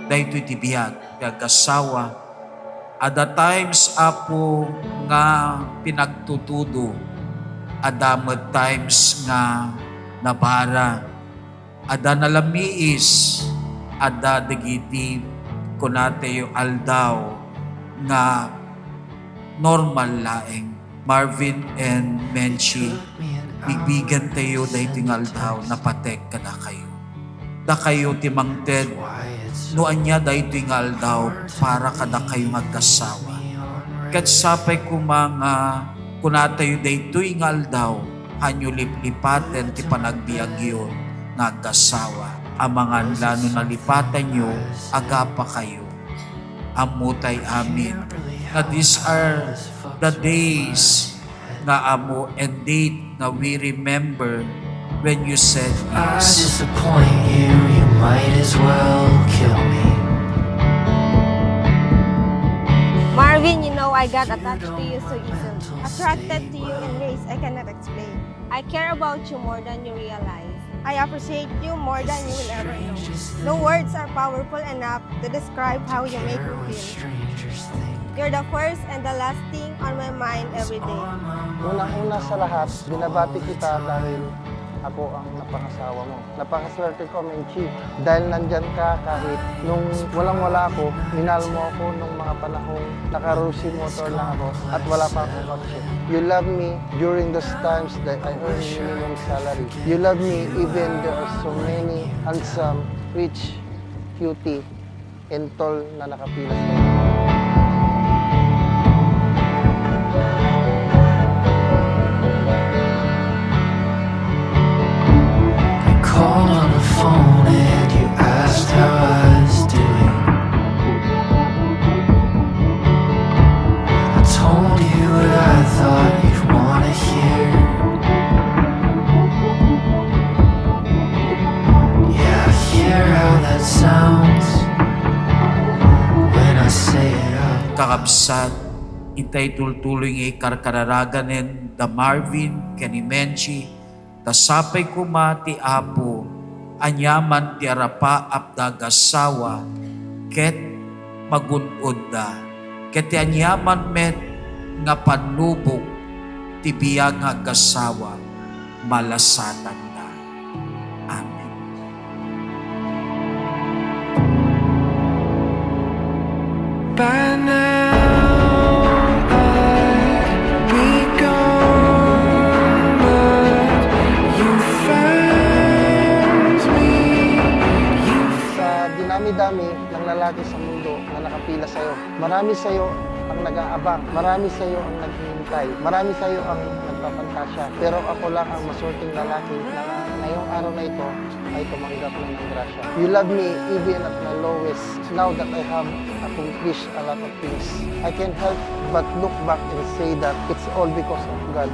Daytoy tibiyag kagasawa ada times apo nga pinagtutudo ada med times nga nabara ada nalamiis ada dagiti kunate yung aldaw nga normal laeng. Marvin and Menchie, bigbigan tayo daytoy nga aldaw napatek kada kayo. Da kayo timang Ted, noan niya daytoy nga aldaw para kada kayo magkasawa. Kat sapay ko mga kunatayo daytoy nga aldaw, hanyo liplipaten ti panagbiagyo nga agkasawa. Amangan lano nalipatan nyo, agapa kayo. Amutay amin. Na these are the days nga amo and date na we remember when you said I yes. disappoint you, you might as well kill me. Marvin, you know I got attached to you so easily. Attracted to you in ways I cannot explain. I care about you more than you realize. I appreciate you more than you will ever know. No words are powerful enough to describe how you make me feel. You're the first and the last thing on my mind every day. Unang-una sa lahat, binabati kita dahil ako ang napangasawa mo. Napakaswerte ko, Menchie. Dahil nandyan ka kahit nung walang-wala ako, minahal mo ako nung mga panahong naka-Rusi motor lang ako at wala pa akong kotse. You love me during those times that I earn minimum salary. You love me even there are so many handsome, rich, cutie, and tall na nakapila sa'yo. Called on the phone and you asked how I was doing. I told you what I thought you'd wanna hear. Yeah, I hear how that sounds when I say it out. Kakabsat, itay tultuloy nga ikarkararaganen da Marvin, kani Menchie, tasapay kumati apo, anyaman ti arapa apdagasawa, ket magunod da. Ket ti anyaman met nga panlubog, ti biyag nga gasawa, malasatan da. Amen. By now I'd be gone, but you found me. Sa dinami-dami ng lalaki sa mundo na nakapila sa'yo, marami sa'yo ang nag-aabang, marami sa'yo ang naghihintay, marami sa'yo ang nagpapantasya. Pero ako lang ang maswerteng lalaki na ngayong araw na ito ay tumanggap ng grasya. You love me even at my lowest. Now that I have accomplished a lot of things, I can't help but look back and say that it's all because of God.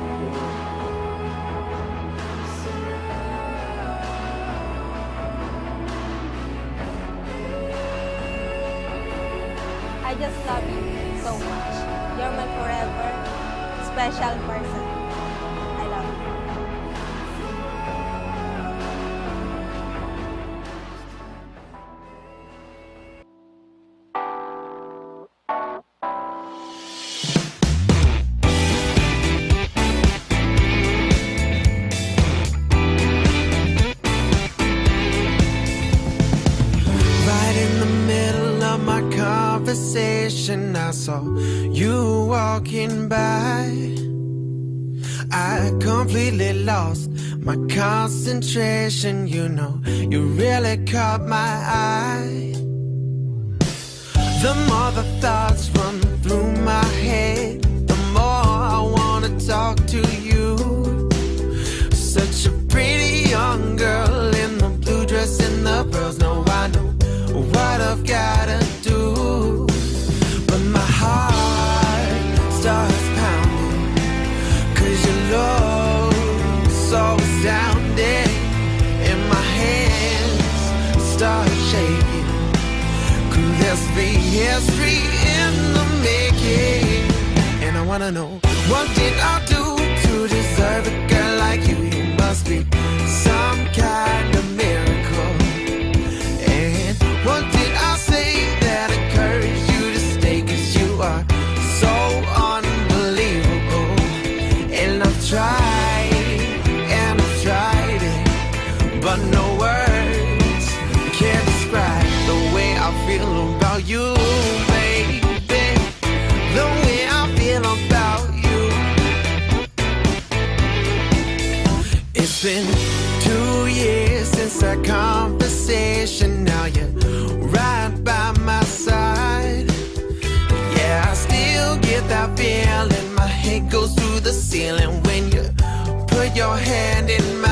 I just love you so much. You're my forever special person. I love you. Right in the middle of my conversation, I saw you walk walking by, I completely lost my concentration. You know, you really caught my eye. The more the thoughts run through my head, the more I wanna talk to you. Such a pretty young girl in the blue dress and the pearls. Now I know what I've gotta do, but my heart starts pounding, 'cause your love so astounding, and my hands start shaking. Could this be history in the making? And I wanna know, what did I do to deserve a girl like you? You must be some kind of miracle. And what did I say that encouraged you to stay? 'Cause you are so unbelievable. And I've tried it, but no words can describe the way I feel about you, baby. The way I feel about you. It's been 2 years since our conversation. Now you're right by my side. Yeah, I still get that feeling. My head goes through the ceiling when you put your hand in mine.